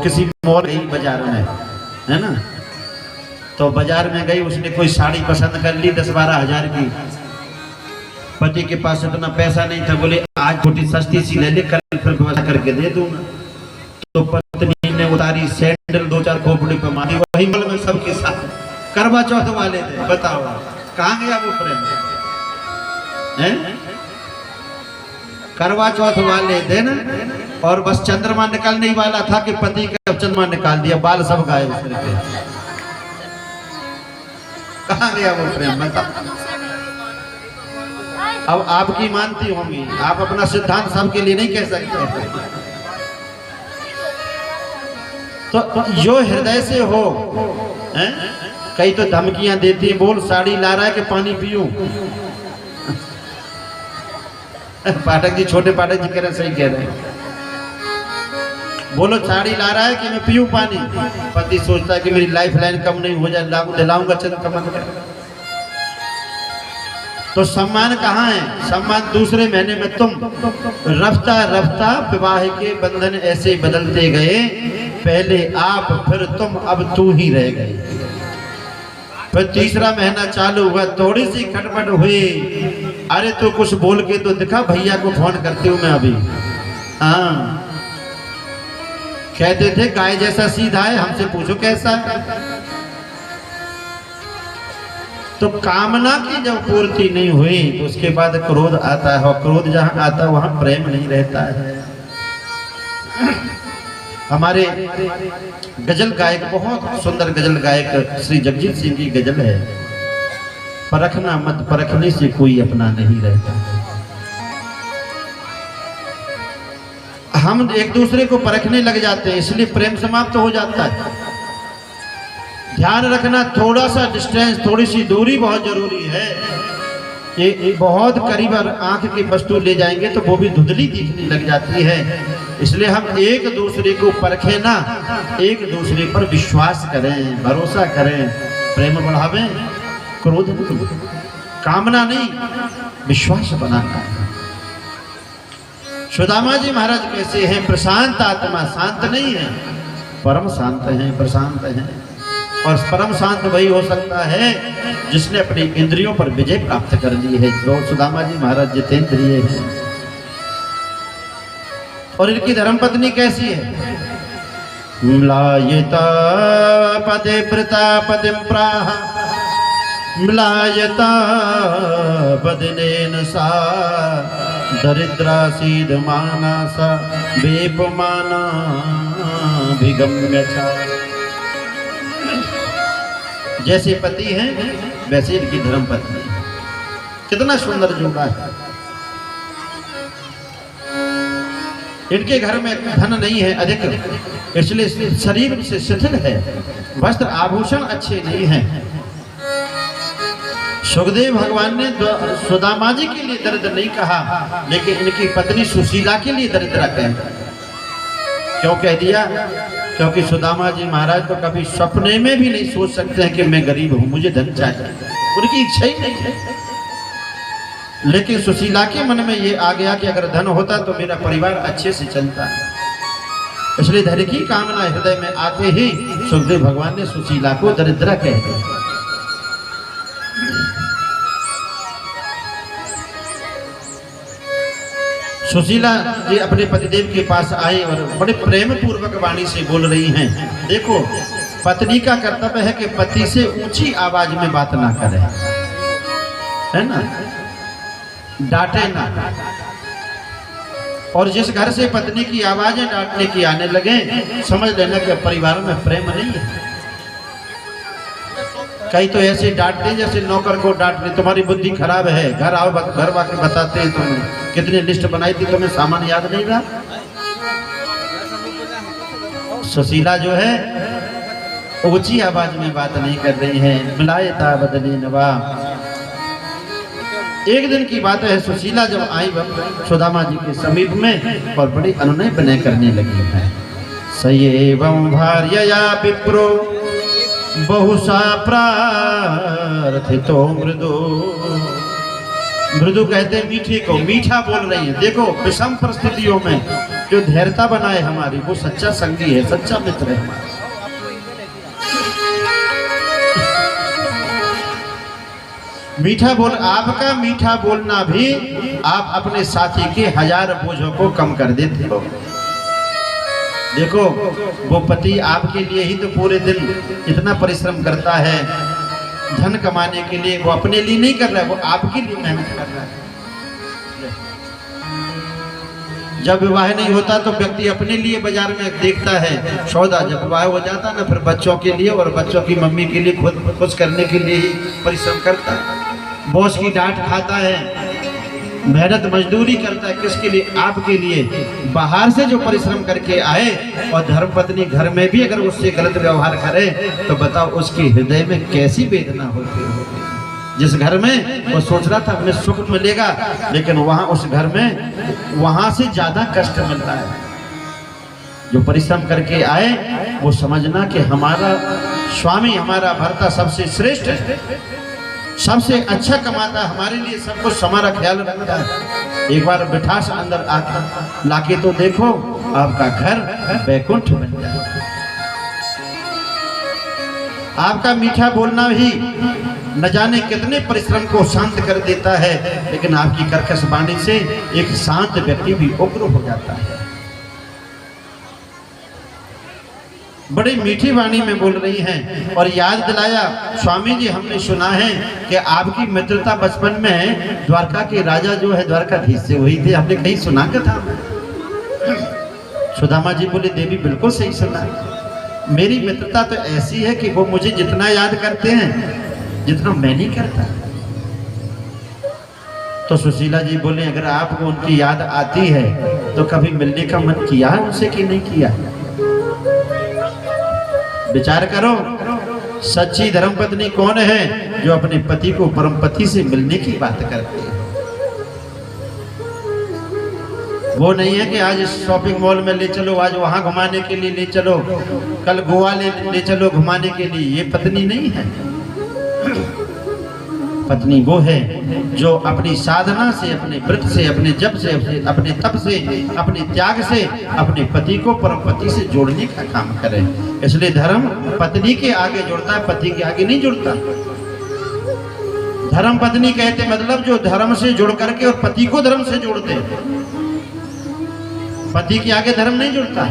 किसी मॉल गई बाजार में, है ना, तो बाजार में गई, उसने कोई साड़ी पसंद कर ली 10-12 हजार की। पति के पास इतना पैसा नहीं था, बोले आज छोटी सस्ती सी ले ले, कल फिर व्यवस्था करके दे दूंगा। तो पत्नी ने उतारी सैंडल 2-4 खोपड़ी पे मारी, वही मॉल में सबके साथ करवा चौथ वाले थे। बताओ कहाँ गया वो प्रेम है? करवा चौथ वाले दिन और बस चंद्रमा निकलने वाला था कि पति का चंद्रमा निकाल दिया, बाल सब गायब करके। कहाँ गया वो प्रेम? बताओ। अब आपकी मानती होंगी, आप अपना सिद्धांत सबके लिए नहीं कह सकते। तो जो हृदय से हो, हैं? कई तो धमकियां देती है, बोल साड़ी ला रहा है कि पानी पीऊं। पाठक जी, छोटे पाठक जी कह रहे हैं, सही कह रहे हैं। बोलो साड़ी ला रहा है कि मैं पीऊं पानी। पति सोचता है कि मेरी लाइफ लाइन कम नहीं हो जाए, दिलाऊंगा चंद्रमा। तो सम्मान कहाँ है? सम्मान दूसरे महीने में तुम रफ्ता रफ्ता विवाह के बंधन ऐसे बदलते गए, पहले आप फिर तुम, अब तू ही रह गई। फिर तीसरा महीना चालू हुआ, थोड़ी सी खटपट हुई, अरे तो कुछ बोल के तो दिखा, भैया को फोन करती हूँ मैं अभी। हाँ, कहते थे गाय जैसा सीधा है, हमसे पूछो कैसा है। तो कामना की जब पूर्ति नहीं हुई तो उसके बाद क्रोध आता है, और क्रोध जहां आता है वहां प्रेम नहीं रहता है। हमारे गजल गायक, बहुत सुंदर गजल गायक श्री जगजीत सिंह की गजल है, परखना मत, परखने से कोई अपना नहीं रहता। हम एक दूसरे को परखने लग जाते हैं, इसलिए प्रेम समाप्त हो जाता है। ध्यान रखना, थोड़ा सा डिस्टेंस, थोड़ी सी दूरी बहुत जरूरी है। ये बहुत करीब आंख की वस्तु ले जाएंगे तो वो भी धुंधली दिखने लग जाती है। इसलिए हम एक दूसरे को परखें ना, एक दूसरे पर विश्वास करें, भरोसा करें, प्रेम बढ़ावें, क्रोध नहीं, कामना नहीं, विश्वास बनाना है। सुदामा जी महाराज कैसे हैं? प्रशांत आत्मा, शांत नहीं है, परम शांत हैं, प्रशांत हैं। और परम शांत वही हो सकता है जिसने अपनी इंद्रियों पर विजय प्राप्त कर ली है। तो सुदामा जी महाराज जितेंद्रिय हैं। और इनकी धर्मपत्नी कैसी है? म्लायता पदे वृता पदिम प्राह, म्लायता पदिनेन सा, दरिद्रा सीध माना सा, बेपमाना भिगम्य छा। जैसे पति हैं वैसे इनकी धर्मपत्नी। कितना सुंदर जोड़ा है। इनके घर में धन नहीं है अधिक, इसलिए शरीर से शिथिल है, वस्त्र आभूषण अच्छे नहीं हैं। सुखदेव भगवान ने सुदामा जी के लिए दरिद्र नहीं कहा, लेकिन इनकी पत्नी सुशीला के लिए दरिद्र कहा। क्यों कह दिया? क्योंकि सुदामा जी महाराज तो कभी सपने में भी नहीं सोच सकते हैं कि मैं गरीब हूं, मुझे धन चाहिए, उनकी इच्छा ही नहीं है। लेकिन सुशीला के मन में ये आ गया कि अगर धन होता तो मेरा परिवार अच्छे से चलता। इसलिए धन की कामना हृदय में आते ही सुखदेव भगवान ने सुशीला को दरिद्रा कह दिया। सुशीला जी अपने पतिदेव के पास आए और बड़े प्रेम पूर्वक वाणी से बोल रही हैं। देखो, पत्नी का कर्तव्य है कि पति से ऊंची आवाज में बात ना करे, है ना, डांटे ना। और जिस घर से पत्नी की आवाजें डांटने की आने लगे, समझ लेना कि परिवार में प्रेम नहीं है। कई तो ऐसे डांटते जैसे नौकर को डांटने, तुम्हारी बुद्धि खराब है, घर आओ, घर वाके बताते हैं तुम कितनी लिस्ट बनाई थी, तुम्हें सामान याद नहीं रहा। सुशीला जो है ऊंची आवाज में बात नहीं कर रही है। मिलायता बदली नवा। एक दिन की बात है, सुशीला जब आई सुदामा जी के समीप में और बड़ी अनुनय विनय करने लगी है। सयेवं भार्यया विप्रो बहुसा प्रार्थितो मृदु। मृदु कहते मीठे को, मीठा बोल रही है। देखो, विषम परिस्थितियों में जो धैर्यता बनाए हमारी, वो सच्चा संगी है, सच्चा मित्र है हमारा। मीठा बोल, आपका मीठा बोलना भी आप अपने साथी के 1000 बोझों को कम कर देते हो। देखो, वो पति आपके लिए ही तो पूरे दिन इतना परिश्रम करता है धन कमाने के लिए। वो अपने लिए नहीं कर रहा है, वो आपके लिए मेहनत कर रहा है। जब विवाह नहीं होता तो व्यक्ति अपने लिए बाजार में देखता है सौदा, जब विवाह हो जाता ना फिर बच्चों के लिए और बच्चों की मम्मी के लिए खुद खुश करने के लिए ही परिश्रम करता है। बॉस की डांट खाता है, मेहनत मजदूरी करता है, किसके लिए? आपके लिए। बाहर से जो परिश्रम करके आए और धर्मपत्नी घर में भी अगर उससे गलत व्यवहार करे तो बताओ उसके हृदय में कैसी वेदना होती है। जिस घर में वो सोच रहा था हमें सुख मिलेगा, लेकिन वहां उस घर में वहां से ज्यादा कष्ट मिलता है। जो परिश्रम करके आए वो समझना कि हमारा स्वामी, हमारा भर्ता सबसे श्रेष्ठ है, सबसे अच्छा कमाता है, हमारे लिए सब कुछ हमारा ख्याल रखता है। एक बार मिठास अंदर आके लाके तो देखो, आपका घर वैकुंठ बन जाए। आपका मीठा बोलना ही न जाने कितने परिश्रम को शांत कर देता है, लेकिन आपकी कर्कश वाणी से एक शांत व्यक्ति भी उग्र हो जाता है। बड़ी मीठी वाणी में बोल रही हैं और याद दिलाया, स्वामी जी हमने सुना है कि आपकी मित्रता बचपन में द्वारका के राजा जो है द्वारकाधीश से हुई थी, हमने कहीं सुना क्या था? सुदामा जी बोले, देवी बिल्कुल सही सुना। मेरी मित्रता तो ऐसी है कि वो मुझे जितना याद करते हैं जितना मैं नहीं करता। तो सुशीला जी बोले, अगर आपको उनकी याद आती है तो कभी मिलने का मन किया है उनसे कि नहीं किया? विचार करो, सच्ची धर्मपत्नी कौन है? जो अपने पति को परम पति से मिलने की बात करती है। वो नहीं है कि आज शॉपिंग मॉल में ले चलो, आज वहां घुमाने के लिए ले चलो, कल गोवा ले चलो घुमाने के लिए। ये पत्नी नहीं है। पत्नी वो है जो अपनी साधना से, अपने व्रत से, अपने जप से, अपने तप से, अपने त्याग से अपने पति को परम पति से जोड़ने का काम करे। इसलिए धर्म पत्नी के आगे जुड़ता है, पति के आगे नहीं जुड़ता। धर्म पत्नी कहते मतलब जो धर्म से जुड़ करके और पति को धर्म से जोड़ते, पति के आगे धर्म नहीं जुड़ता।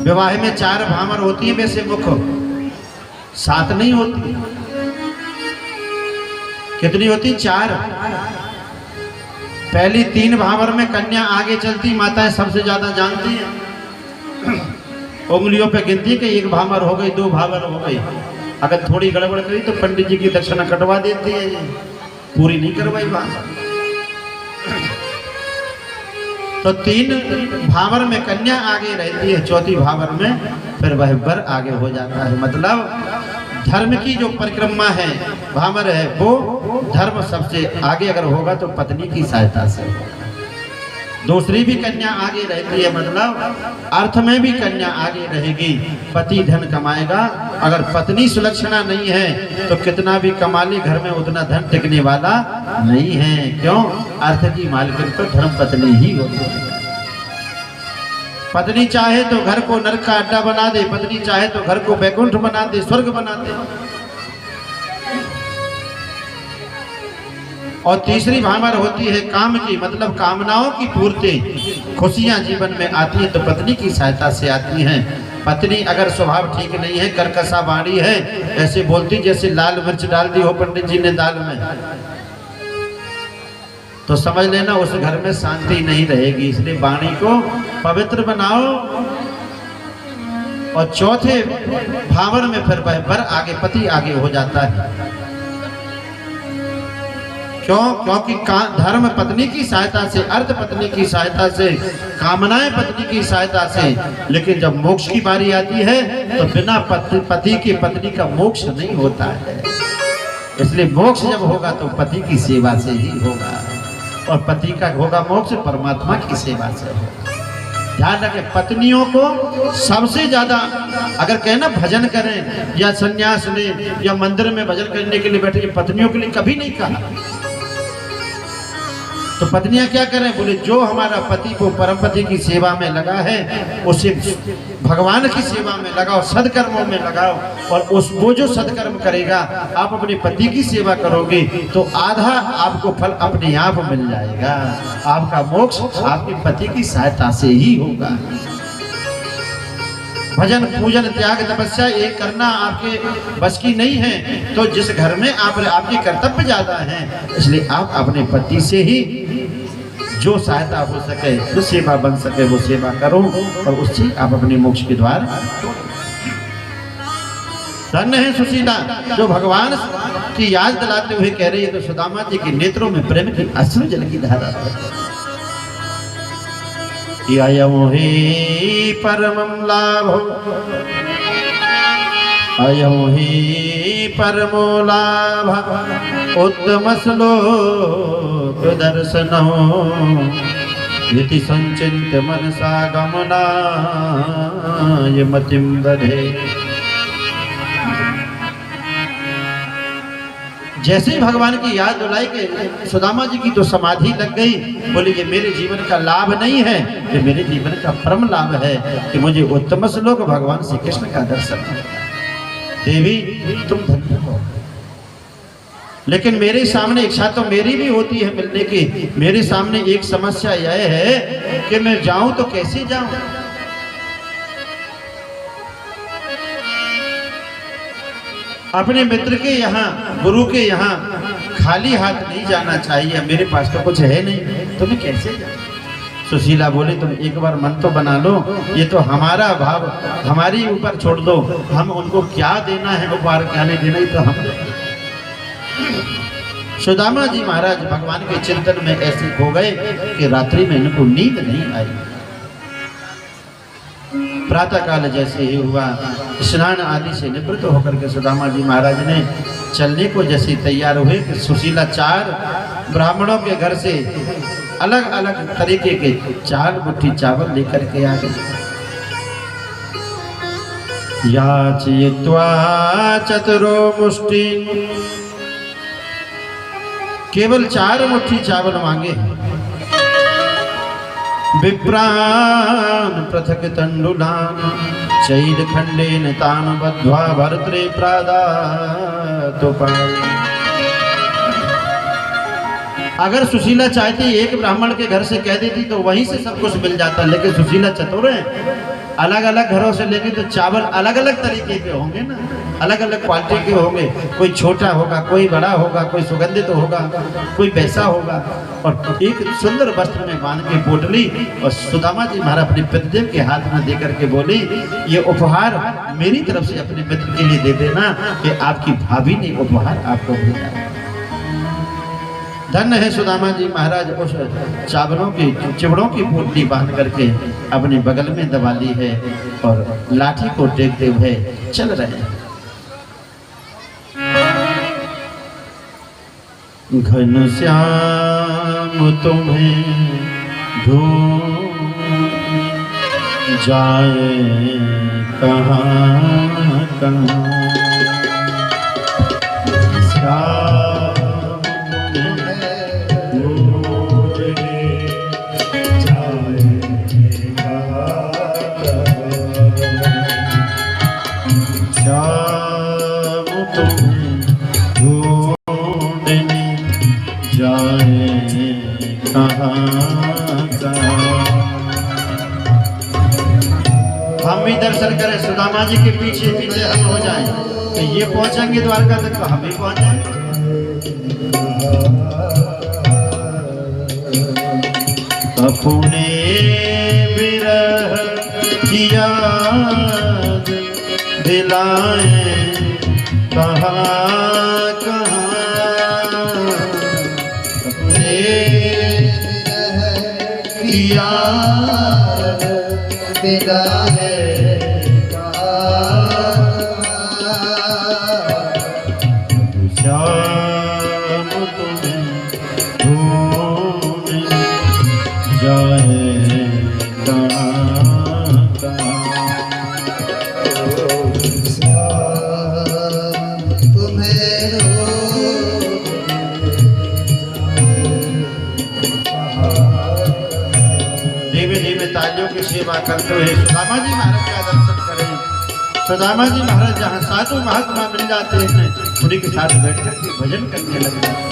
विवाह में 4 भामर होती है, वैसे मुख 7 नहीं होती। कितनी होती? 4। पहली 3 भावर में कन्या आगे चलती, माताएं सबसे ज्यादा जानती हैं। उंगलियों पे गिनती कि 1 भावर हो गई, 2 भावर हो गई। अगर थोड़ी गड़बड़ करी तो पंडित जी की दक्षिणा कटवा देती है, पूरी नहीं करवाई बात। तो 3 भावर में कन्या आगे रहती है, 4थी भावर में फिर वह वर आगे हो जाता है। मतलब धर्म की जो परिक्रमा है, भामर है, वो धर्म सबसे आगे अगर होगा तो पत्नी की सहायता से। दूसरी भी कन्या आगे रहती है, मतलब अर्थ में भी कन्या आगे रहेगी। पति धन कमाएगा, अगर पत्नी सुलक्षणा नहीं है तो कितना भी कमा ले घर में उतना धन टिकने वाला नहीं है। क्यों? अर्थ की मालकिन तो धर्म पत्नी ही होती है। पत्नी चाहे तो घर को नरक का अड्डा बना दे, पत्नी चाहे तो घर को वैकुंठ बना दे, स्वर्ग बना दे। और तीसरी भामर होती है काम की, मतलब कामनाओं की पूर्ति, खुशियां जीवन में आती है तो पत्नी की सहायता से आती हैं। पत्नी अगर स्वभाव ठीक नहीं है, कर्कशा वाणी है, ऐसे बोलती जैसे लाल मिर्च डाल दी हो पंडित जी ने दाल में, तो समझ लेना उस घर में शांति नहीं रहेगी। इसलिए वाणी को पवित्र बनाओ। और 4थे भावर में फिर वर आगे, पति आगे हो जाता है। क्यों? क्योंकि धर्म पत्नी की सहायता से, अर्थ पत्नी की सहायता से, कामनाएं पत्नी की सहायता से, लेकिन जब मोक्ष की बारी आती है तो बिना पति की पत्नी का मोक्ष नहीं होता है। इसलिए मोक्ष जब होगा तो पति की सेवा से ही होगा, और पति का होगा मोक्ष परमात्मा की सेवा से होगा। ध्यान रखें, पत्नियों को सबसे ज्यादा अगर कहना भजन करें या संन्यास लें या मंदिर में भजन करने के लिए बैठे, पत्नियों के लिए कभी नहीं कहा। तो पत्नियां क्या करें? बोले जो हमारा पति वो परम पति की सेवा में लगा है उसे भगवान की सेवा में लगाओ, सदकर्मों में लगाओ। और वो जो सदकर्म करेगा, आप अपने पति की सेवा करोगे तो आधा आपको फल अपने आप मिल जाएगा। आपका मोक्ष आपके पति की सहायता से ही होगा। भजन पूजन त्याग तपस्या ये करना आपके बस की नहीं है। तो जिस घर में आपके कर्तव्य ज्यादा हैं, इसलिए आप अपने पति से ही जो सहायता हो सके, जो सेवा बन सके वो सेवा करो और उससे आप अपने मोक्ष के द्वार। धन्य है सुशीला जो भगवान की याद दिलाते हुए कह रही है। तो सुदामा जी के नेत्रों में प्रेम की अश्रु जल की धारा है। अयं हि परमं लाभो, अयं हि परमो लाभः उत्तम श्लोक दर्शनो इति संचिन्त्य मनसा गमनाय मतिं दधे। जैसे ही भगवान की याद दिलाई कि सुदामा जी की तो समाधि लग गई। बोले ये मेरे जीवन का लाभ नहीं है, ये मेरे जीवन का परम लाभ है कि मुझे उत्तम श्लोक भगवान श्री कृष्ण का दर्शन है। देवी तुम धन्य हो, लेकिन मेरे सामने इच्छा तो मेरी भी होती है मिलने की। मेरे सामने एक समस्या यह है कि मैं जाऊं तो कैसे जाऊं। अपने मित्र के यहाँ, गुरु के यहाँ खाली हाथ नहीं जाना चाहिए। मेरे पास तो कुछ है नहीं, तो मैं कैसे जाऊं। सुशीला बोले तुम एक बार मन तो बना लो, ये तो हमारा भाव हमारी ऊपर छोड़ दो। हम उनको क्या देना है, उपहार क्या नहीं देना, ही तो हम। सुदामा जी महाराज भगवान के चिंतन में ऐसे खो गए कि रात्रि में इनको नींद नहीं आई। प्रातः काल जैसे ही हुआ, स्नान आदि से निवृत्त होकर के सुदामा जी महाराज ने चलने को जैसे तैयार हुए कि सुशीला 4 ब्राह्मणों के घर से अलग अलग तरीके के 4 मुट्ठी चावल लेकर के आ गए। याचयित्वा चतुरो मुष्टि, केवल 4 मुट्ठी चावल मांगे। विप्रान पृथक तंडुलान चैल खंडेन तान बद्ध्वा भर्त्रे प्रादातोपाय। अगर सुशीला चाहती एक ब्राह्मण के घर से कह देती तो वहीं से सब कुछ मिल जाता, लेकिन सुशीला चतुर है। अलग अलग घरों से लेंगे तो चावल अलग अलग तरीके के होंगे ना, अलग अलग क्वालिटी के होंगे। कोई छोटा होगा, कोई बड़ा होगा, कोई सुगंधित होगा, कोई पैसा होगा। और एक सुंदर वस्त्र में बांध के पोटली और सुदामा जी महाराज अपने पतिदेव के हाथ में देकर के बोली ये उपहार मेरी तरफ से अपने मित्र के लिए दे देना कि आपकी भाभी ने उपहार आपको भेजा। धन्य है सुदामा जी महाराज उस चावलों की चिवड़ों की पोटली बांध करके अपने बगल में दबा ली है और लाठी को टेकते हुए चल रहे हैं। घनश्याम तुम्हें ढूंढ जाए कहाँ कहाँ, हम भी दर्शन करें, सुदामा जी के पीछे पीछे हम हो जाएं। तो ये पहुंचेंगे द्वारका तक तो हम भी पहुंच जाएंगे। अपने विरह की याद दिलाए कहाँ कहाँ, अपने विरह की याद दिलाए श्याम तुम्हें ढूंढ जाए कहाँ कहाँ, श्याम तुम्हें ढूंढ की सेवा करते हुए सुदामा जी महाराज का दर्शन करें। सुदामा जी महाराज जहाँ साधु महात्मा मिल जाते हैं उन्हीं के साथ बैठ कर के भजन करने लगे।